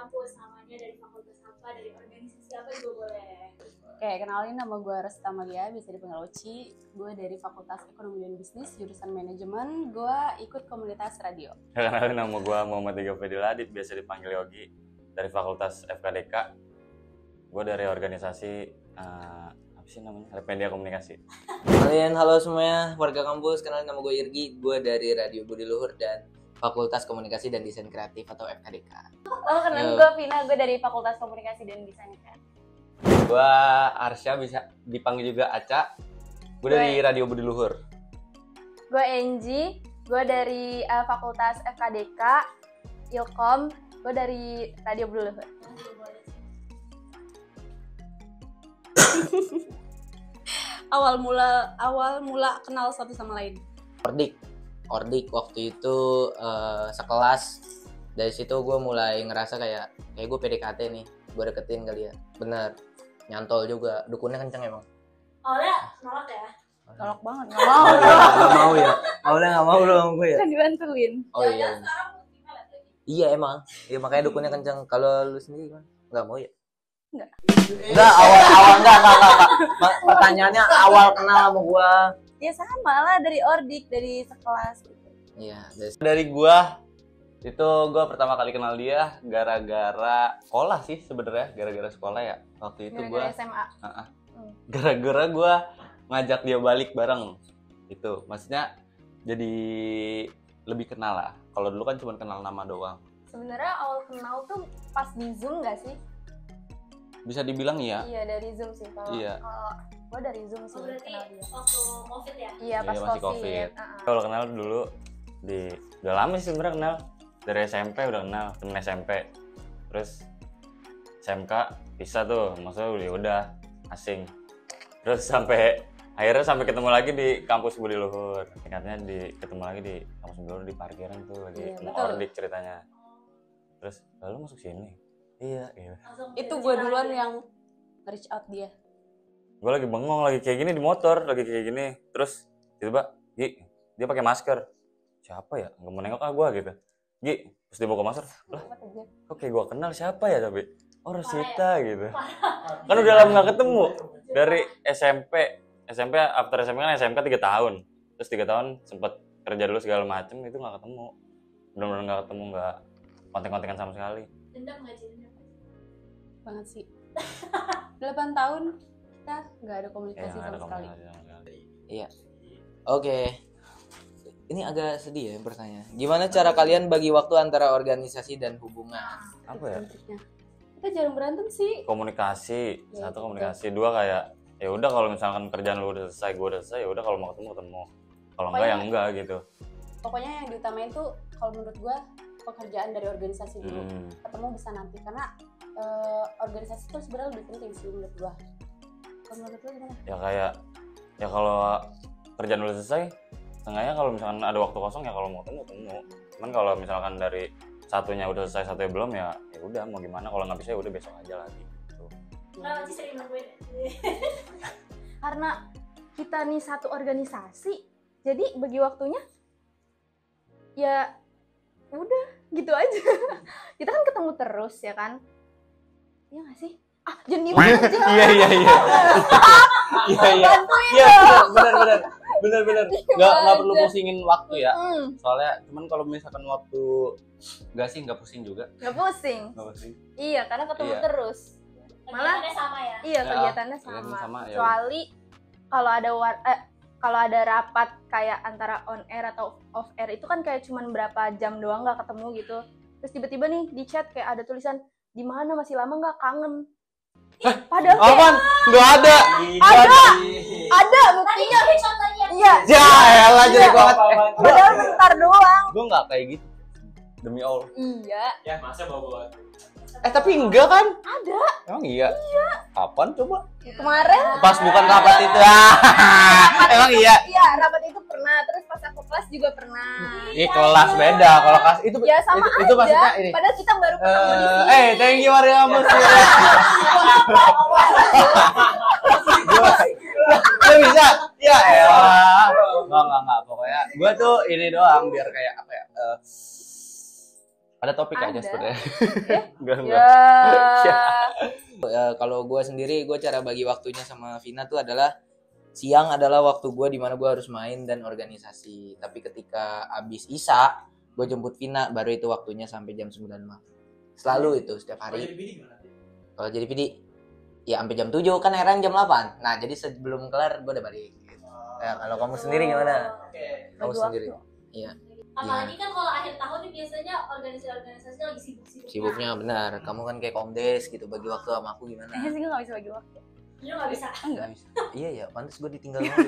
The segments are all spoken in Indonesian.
kampus, namanya dari fakultas apa, dari organisasi apa juga boleh. Oke, kenalin nama gue Resta Malia, bisa dipanggil Oci. Gue dari Fakultas Ekonomi dan Bisnis, jurusan Manajemen. Gue ikut komunitas radio. Kenalin nama gue Muhammad Ega Fediladit, biasa dipanggil Yogi, dari Fakultas FKDK. Gue dari organisasi apa sih namanya? Media Komunikasi. Kalian halo semuanya, warga kampus. Kenalin nama gue Irgi, gue dari Radio Budi Luhur dan Fakultas Komunikasi dan Desain Kreatif atau FKDK. Kenalin gue Vina, gue dari Fakultas Komunikasi dan Desain Kreatif. Gue Arsya, bisa dipanggil juga Aca. Gue dari Radio Budi Luhur. Gue Enji, gue dari Fakultas FKDK, Ilkom, gue dari Radio Budi Luhur. Awal mula kenal satu sama lain. Ordik waktu itu sekelas. Dari situ gue mulai ngerasa kayak gue PDKT nih, gue deketin kali ya. Bener, nyantol juga, dukunnya kenceng emang. Awalnya nolak ya? Tolak banget, Gak mau ya? Awalnya gak mau lu sama gue ya? kan dibantuin. Oh iya. Iya emang, ya makanya dukunnya kenceng. Kalau lu sendiri gimana? Gak mau ya? Enggak, awal enggak. Pertanyaannya awal kenal sama gue. Ya sama lah, dari Ordik, dari sekelas gitu. Iya, Dari gue, itu gue pertama kali kenal dia gara-gara sekolah sih sebenarnya, gara-gara sekolah ya. Waktu itu gue Gara-gara SMA. gara-gara gue ngajak dia balik bareng. Itu maksudnya jadi lebih kenal lah. Kalau dulu kan cuma kenal nama doang. Sebenarnya awal kenal tuh pas di Zoom gak sih? Bisa dibilang iya. Iya, dari Zoom sih. Kalau Iya. gue dari Zoom sih Berarti kenal dia. waktu COVID ya? Iya, pas masih COVID. Kalau kenal dulu udah lama sih sebenarnya kenal. Dari SMP udah kenal, temen SMP. Terus SMK bisa tuh, maksudnya udah asing. Terus akhirnya sampai ketemu lagi di kampus Budi Luhur. Ingatnya ketemu lagi di kampus Budi Luhur di parkiran tuh lagi Ordik ceritanya. Terus lalu masuk sini. Iya. Itu gue duluan yang reach out dia. Gue lagi bengong, lagi kayak gini di motor, lagi kayak gini. Terus tiba-tiba, dia pakai masker. Siapa ya? Nggak mau nengok gue gitu. Terus dia buka masker. Lah, kok kayak gue kenal siapa ya tapi? Oh Rosita gitu. Kan udah lama nggak ketemu. Dari SMP after SMP kan SMK 3 tahun. Terus 3 tahun sempet kerja dulu segala macem, itu nggak ketemu. Benar-benar nggak ketemu, nggak kontek-kontekan sama sekali. Dendam nggak sih? Banget sih. 8 tahun kita nggak ada komunikasi Nggak ada sama sekali. komunikasi sama sekali. Iya. Oke. Ini agak sedih ya pertanyaan. Gimana cara kalian bagi waktu antara organisasi dan hubungan? Apa ya? Cantiknya. Kita jarang berantem sih. Komunikasi. Ya, Satu gitu. komunikasi. Dua kayak ya udah kalau misalkan kerjaan lu udah selesai, gue udah selesai, ya udah kalau mau ketemu. Kalau enggak ya enggak gitu. Pokoknya yang diutamain tuh kalau menurut gue pekerjaan dari organisasi dulu. Ketemu bisa nanti karena organisasi itu sebenarnya lebih penting sih menurut gue. Kalau menurut lu gimana? Ya kalau kerjaan udah selesai, setengahnya kalau misalkan ada waktu kosong ya kalau mau ketemu. Cuman kalau misalkan dari satunya udah selesai, satunya belum ya udah mau gimana, kalau nggak bisa ya udah besok aja lagi gitu. Kenapa sih sering nungguin? Karena kita nih satu organisasi, jadi bagi waktunya ya udah gitu aja. Kita kan ketemu terus ya kan? Iya nggak sih? Jangan diem aja. Iya. Bener. Nggak perlu pusingin waktu ya. Soalnya cuman kalau misalkan waktu nggak pusing juga. Nggak pusing. Iya, karena ketemu terus. Malah Kegiatannya sama ya? iya, kegiatannya kegiatan sama. sama, ya. Kecuali kalau ada rapat kayak antara on air atau off air itu kan kayak cuman berapa jam doang nggak ketemu gitu. Terus tiba-tiba nih di chat kayak ada tulisan di mana masih lama nggak, kangen. Padahal Apaan? Nggak ada. ada buktinya. Contohnya. Iya. Ya elah jadi banget. Padahal bentar doang. Gue nggak kayak gitu. Demi Allah. Iya. Ya masa bawa Tapi enggak kan? Ada. Emang iya? Kapan coba? Kemarin. Pas bukan rapat itu. Emang iya? Iya, rapat itu pernah. Terus pas aku kelas juga pernah. Ini kelas beda. Kalau kelas itu Ya sama itu aja. maksudnya ini. Padahal kita baru ketemu di sini. Thank you Maria Mus. Gak bisa? Ya elah. Enggak. Pokoknya gue tuh ini doang biar kayak apa ya? Pada topik aja Ada. sebenarnya. Enggak. Ya. Kalau gue sendiri, gue cara bagi waktunya sama Vina tuh adalah siang adalah waktu gue di mana gue harus main dan organisasi. Tapi ketika abis Isya, gue jemput Vina, baru itu waktunya sampai jam 9 malam. Selalu itu setiap hari. Kalau jadi PD, ya sampai jam 7 kan akhirnya jam 8. Nah jadi sebelum kelar gue udah balik. Gitu. Ya, kalau kamu sendiri gimana? Kamu Bagi sendiri? Iya. Apalagi kan kalau akhir tahun nih biasanya organisasi lagi sibuk-sibuk. Sibuknya benar. Kamu kan kayak komdes gitu, bagi waktu sama aku gimana? Kayaknya sih gue gak bisa bagi waktu. Lu nggak bisa. Enggak. Iya ya, pantas gue ditinggal mulu.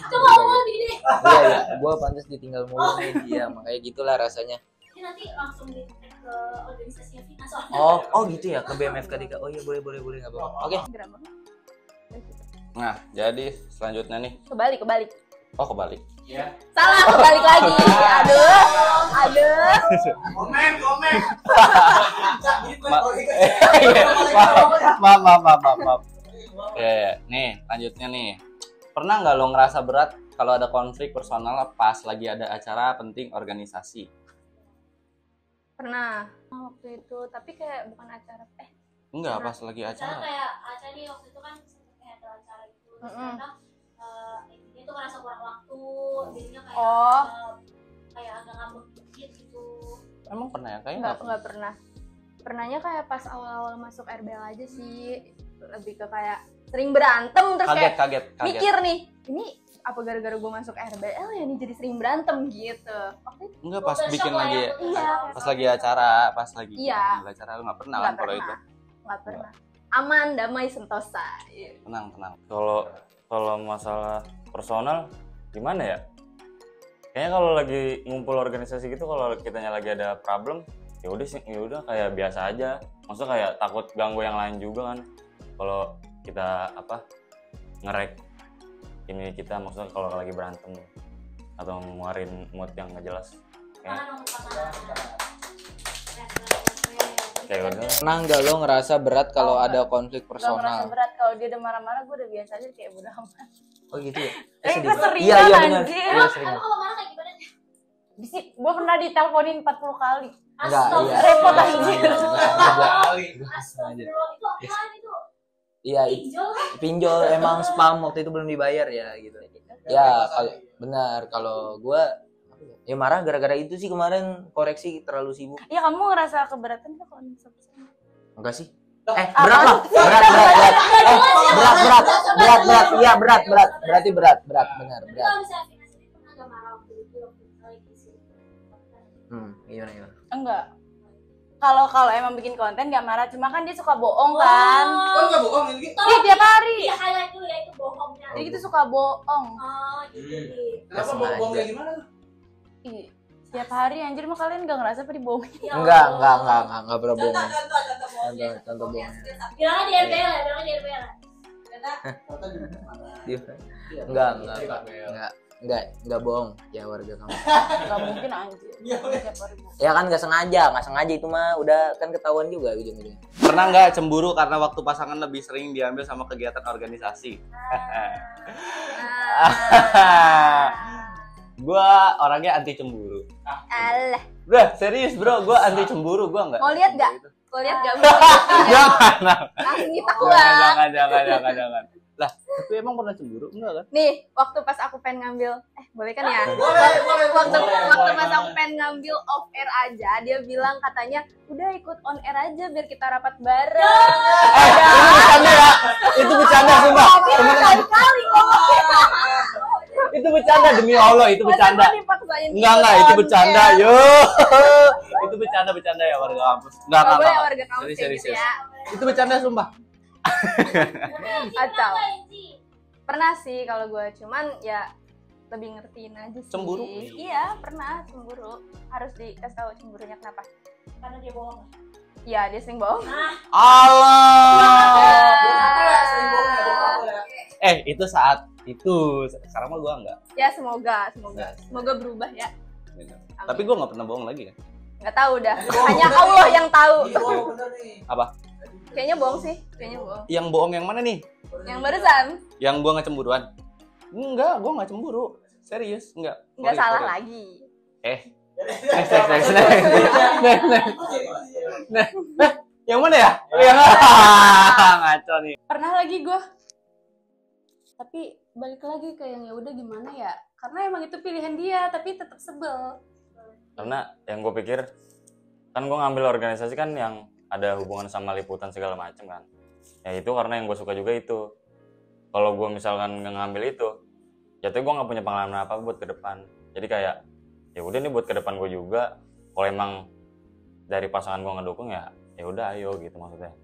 Coba ngomong gini. Iya ya, gue pantas ditinggal mulu nih dia, makanya gitulah rasanya. Ini nanti langsung di tag ke organisasinya Vina soalnya. Oh gitu ya, ke BMFKDK. Oh iya boleh nggak apa-apa. Oke. Gerak banget. Nah, jadi selanjutnya nih. Kebalik. Oh, kebalik. Salah, kebalik lagi. Aduh. Maaf. Ya. Nih, lanjutnya nih. Pernah nggak lo ngerasa berat kalau ada konflik personal pas lagi ada acara penting organisasi? Pernah waktu itu, tapi kayak bukan acara. Enggak, pas lagi Misalnya acara. kayak acara nih waktu itu kan sempet kayak ada acara gitu. Terus Mm-mm. kadang dia tuh ngerasa kurang waktu, jadinya kayak Oh. kayak agak ngambek dikit gitu. Emang pernah ya? Kayaknya Enggak pernah. Pernahnya kayak pas awal-awal masuk RBL aja sih. Lebih ke kayak sering berantem terus kayak kaget. mikir nih, ini apa gara-gara gue masuk RBL ya nih jadi sering berantem gitu. Waktu itu Enggak, pas Culture bikin shock lah lagi ya, Iya. pas lagi acara, Iya. bikin acara lu nggak pernah nggak kan kalau itu. Nggak pernah. Aman, damai, sentosa. Iya. Tenang. Kalau masalah personal gimana ya? Kayaknya kalau lagi ngumpul organisasi gitu, kalau kitanya lagi ada problem, ya udah kayak biasa aja. Maksudnya kayak takut ganggu yang lain juga kan. Kalau kita nge-rek ini kita, maksudnya kalau lagi berantem atau ngeluarin mood yang nggak jelas. Tangan untuk pasangan. Kayak udah. Pernah nggak lo ngerasa berat kalau Oh, ada konflik Gak merasa personal? berat kalau dia udah marah-marah, gue udah biasa aja kayak bodo amat. Oh gitu ya? Gue sering Iya banget, benar. anjir. Iya sering. Emang kalau marah kayak gimana? Gue pernah diteleponin 40 kali. Enggak, iya. Repot Nggak anjir. sengaja, nggak sengaja. Astagfirullah, itu apaan itu? Iya, Pinjol kan? pinjol emang spam waktu itu belum dibayar ya gitu. Ya kalau benar, kalau gue ya marah gara-gara itu sih kemarin koreksi terlalu sibuk. Iya, kamu ngerasa keberatan gak kalau misal pesan? Enggak sih? Berat lah. Berat. Iya berat. Berarti berat. Benar. Tapi kalau misalnya Vina sendiri pernah gak marah waktu itu lagi sih? Gimana? Enggak. Kalau emang bikin konten gak marah, cuma kan dia suka bohong kan. Enggak bohong ini. Ih, tiap hari. Iya, highlight dulu ya itu bohongnya. Jadi gitu suka bohong. Oh, gitu. Kenapa Nggak bohong sengaja. kayak gimana? Ih, tiap hari anjir, mah kalian gak ngerasa apa dibohongin? Ya Enggak Allah. pernah bohong. Contoh bohongnya. Contoh bohong. Bilangnya di RBL ya, bilangnya di RBL. Enggak bohong ya warga kamu. Gak mungkin anjir. Tiap hari bohong. Ya kan nggak sengaja itu mah udah kan ketahuan juga ujung-ujungnya. Pernah nggak cemburu karena waktu pasangan lebih sering diambil sama kegiatan organisasi? Gua orangnya anti cemburu. Alah, Udah serius bro, gua anti cemburu, gua nggak. Mau lihat nggak? Kau lihat gak? Langsung kita keluar. Jangan. Lah, tapi emang pernah cemburu? Enggak kan? Nih, waktu pas aku pengen ngambil, boleh kan ya? Boleh. Waktu pas aku pengen ngambil off air aja, dia bilang katanya, udah ikut on air aja biar kita rapat bareng. Itu bercanda sumpah. Kali-kali ngomongnya. Itu bercanda demi Allah, itu bercanda. Masa gua dipaksain Enggak, ikut itu on bercanda. air? Yo. Itu bercanda ya warga kampus. Enggak. Gak boleh warga kamu kayak Serius. gitu ya. Itu bercanda sumpah. Kacau. Pernah sih kalau gue, cuman ya lebih ngertiin aja sih. Cemburu? Iya, pernah cemburu. Harus dikasih tahu cemburunya kenapa. Karena dia bohong. Iya, dia sering bohong. Allah. Sering bohong ya. Itu saat itu. Sekarang mah gua enggak. Ya semoga berubah ya. Tapi gua nggak pernah bohong lagi kan. Nggak tahu dah. Hanya Allah yang tahu. Iya, bohong bener nih. Apa? Kayaknya bohong sih, kayaknya bohong. Yang bohong yang mana nih? Yang barusan Yang gua nggak cemburuan? Enggak, gua nggak cemburu. Serius, enggak. nggak Sorry. salah lagi. Yang mana ya? Yang ngaco nih. Pernah lagi gue, tapi balik lagi ke yang ya udah gimana ya, karena emang itu pilihan dia tapi tetap sebel. Karena yang gue pikir kan gue ngambil organisasi kan yang ada hubungan sama liputan segala macam kan, ya itu karena yang gue suka juga itu. Kalau gue misalkan nggak ngambil itu, jatuh gue nggak punya pengalaman apa buat ke depan. Jadi kayak ya udah nih buat ke depan gue juga. Kalau emang dari pasangan gue ngedukung ya udah ayo gitu maksudnya.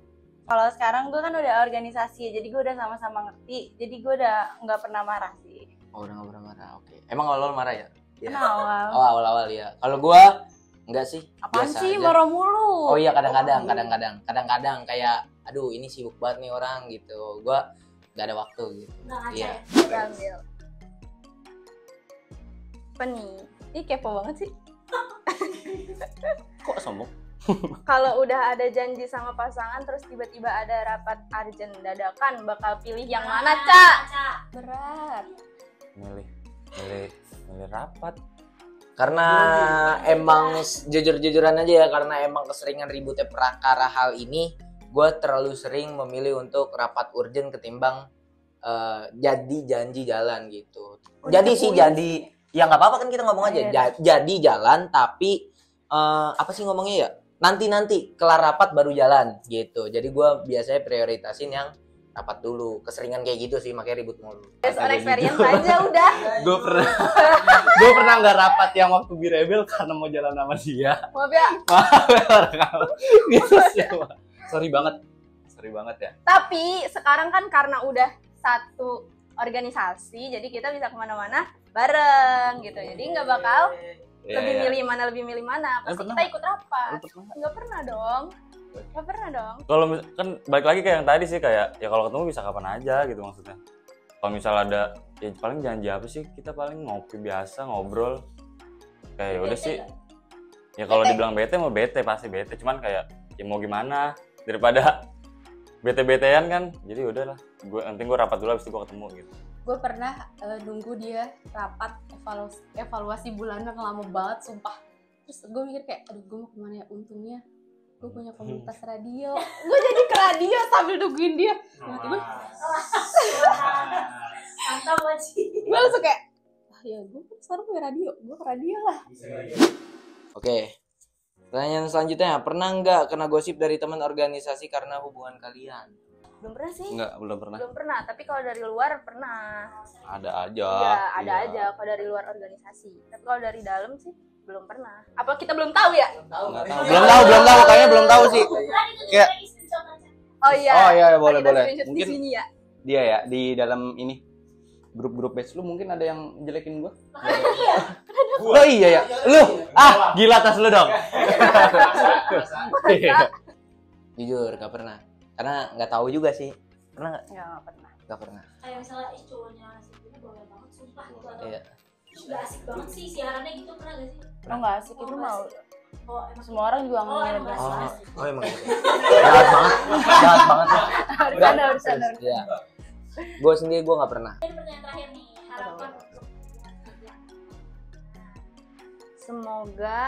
Kalau sekarang gue kan udah organisasi, jadi gue udah sama-sama ngerti, jadi gue udah nggak pernah marah sih. Oh, udah nggak pernah marah. Oke. Emang awal marah ya? Karena awal. Oh, awal-awal ya. Kalau gua enggak sih. Apaan biasa sih aja. marah mulu? Oh iya, kadang-kadang kayak aduh ini sibuk banget nih orang gitu. Gua nggak ada waktu gitu. Nggak ngaca Iya. ya? Ambil. Apa nih? Ih kepo banget sih. Kok sombong? Kalau udah ada janji sama pasangan terus tiba-tiba ada rapat urgent dadakan, bakal pilih yang mana, Cak? Berat. milih rapat. Karena emang jujur-jujuran aja ya, karena emang keseringan ributnya perkara hal ini, gue terlalu sering memilih untuk rapat urgent ketimbang jadi janji jalan gitu. Jadi sih jadi ya nggak apa-apa kan kita ngomong aja. Jadi jalan tapi apa sih ngomongnya ya? Nanti kelar rapat baru jalan gitu. Jadi gue biasanya prioritasin yang rapat dulu. Keseringan kayak gitu sih, makanya ribut mulu. Soal experience aja udah. Gue pernah nggak rapat yang waktu Birebel karena mau jalan sama dia. Maaf ya. Gitu sih. Sorry banget ya. Tapi sekarang kan karena udah satu organisasi, jadi kita bisa kemana-mana bareng gitu. Jadi nggak bakal lebih milih mana. Pasti kita ikut rapat. Nggak pernah dong. Kalau kan balik lagi kayak yang tadi sih, kayak ya kalau ketemu bisa kapan aja gitu maksudnya. Kalau misal ada ya paling janji apa sih, kita paling ngopi biasa, ngobrol kayak udah sih. Ya kalau dibilang bete mau bete, pasti bete, cuman kayak ya mau gimana daripada bete-betean kan. Jadi udahlah, nanti gue rapat dulu habis itu gue ketemu gitu. Gue pernah nunggu dia rapat evaluasi bulanan lama banget sumpah. Terus gue mikir kayak aduh gue mau kemana ya, untungnya gue punya komunitas radio. Gue jadi ke radio sambil nungguin dia. Tiba-tiba Mantap banget sih. gue langsung kayak ya gue sekarang punya radio, gue ke radio lah. Oke. Pertanyaan selanjutnya, pernah nggak kena gosip dari teman organisasi karena hubungan kalian? Belum pernah sih. Belum pernah. Belum pernah, tapi kalau dari luar pernah. Ada aja. Iya, ada aja kalau dari luar organisasi. Tapi kalau dari dalam sih belum pernah. Apa kita belum tahu ya? Belum tahu, kayaknya belum tahu sih. Kayak Oh iya. Oh iya, Kita boleh. screenshot Mungkin di sini ya. dia ya di dalam ini grup-grup batch lu mungkin ada yang jelekin gua. Oh iya ya. Lu gila tas lu dong. Jujur gak pernah. Karena nggak tahu juga sih. Pernah nggak? Nggak pernah. Nggak pernah. Kayak misalnya cowoknya ngasih ini boleh banget sumpah gitu, atau Iya. itu nggak asik banget sih siarannya gitu, pernah gak sih? Oh nggak asik itu mau. Oh emang Semua orang juga Oh, ngomongin emang itu. asik. Oh emang gitu. Jahat banget. Bercanda. Iya. Gue sendiri gue nggak pernah. Ini pertanyaan terakhir nih, harapan untuk Semoga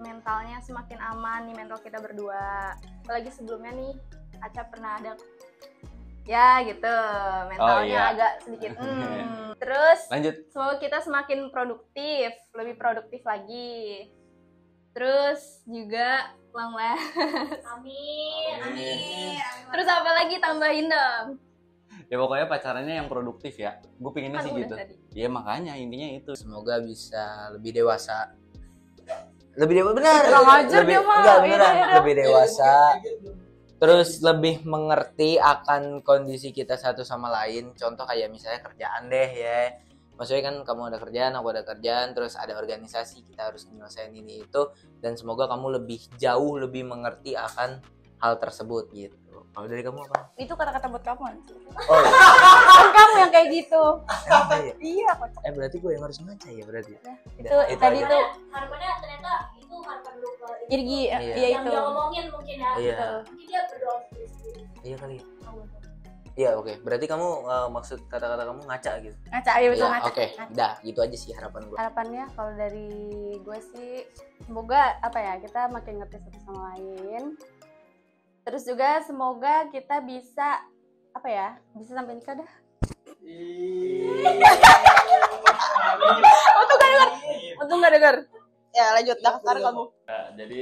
mentalnya semakin aman nih, mental kita berdua. Apalagi sebelumnya nih Aca pernah ada ya gitu, mentalnya iya. agak sedikit Terus Lanjut. semoga kita semakin produktif, lebih produktif lagi. Terus juga long last. Amin. Terus apa lagi, tambahin dong. Ya pokoknya pacarannya yang produktif ya. Gue pinginnya Kan sih udah gitu. tadi. Ya makanya intinya itu. Semoga bisa lebih dewasa. Benar. Kurang ajar dia mah. Enggak, beneran. Iya. Lebih dewasa. Terus lebih mengerti akan kondisi kita satu sama lain. Contoh kayak misalnya kerjaan deh ya. Maksudnya kan kamu ada kerjaan, aku ada kerjaan, terus ada organisasi, kita harus menyelesaikan ini itu. Dan semoga kamu jauh lebih mengerti akan hal tersebut gitu. Kalau dari kamu apa? Itu kata-kata buat kamu anjir. Oh iya. Kan kamu yang kayak gitu. Iya, kocak. Berarti gue yang harus ngaca ya berarti. Itu tadi aja. tuh Harapannya ternyata itu harapan lu ke jadi Iya. iya yang itu. dia ngomongin mungkin ya. Iya. Mungkin dia berdoa sendiri. Iya kali. Iya, oke. Berarti kamu maksud kata-kata kamu ngaca gitu. Ngaca, ya betul Iya, ngaca. oke. Ngaca. Dah, gitu aja sih harapan gue. Harapannya kalau dari gue sih semoga apa ya, kita makin ngerti satu sama lain. Terus juga semoga kita bisa apa ya, bisa sampai nikah dah. Untung gak denger. Ya lanjut, daftar kamu. Nah, jadi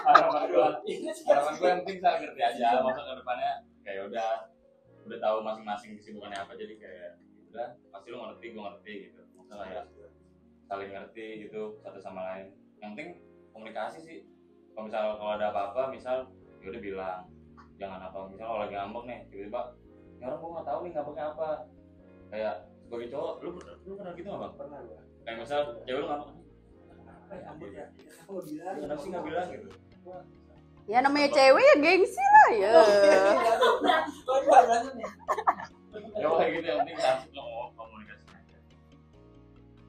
harapan gue yang penting saya ngerti aja, masa ke depannya kayak udah tahu masing-masing kesibukannya apa, jadi kayak udah pasti lu ngerti, gue ngerti gitu, masa kayak saling ngerti gitu satu sama lain. Yang penting komunikasi sih. Kalau ada apa-apa, misal ya udah bilang, jangan apa, misal kalau lagi ngambek nih tiba-tiba ya orang gue nggak tahu nih ngambeknya apa. Kayak sebagai cowok, lu pernah gitu nggak bang? Pernah gua. Kayak misal cewek lu ngambek, Apa ya ambek ya? Aku bilang. kenapa sih nggak bilang gitu? Ya namanya cewek ya gengsi lah ya. Baru nih. Ya kayak gitu, yang penting asik lo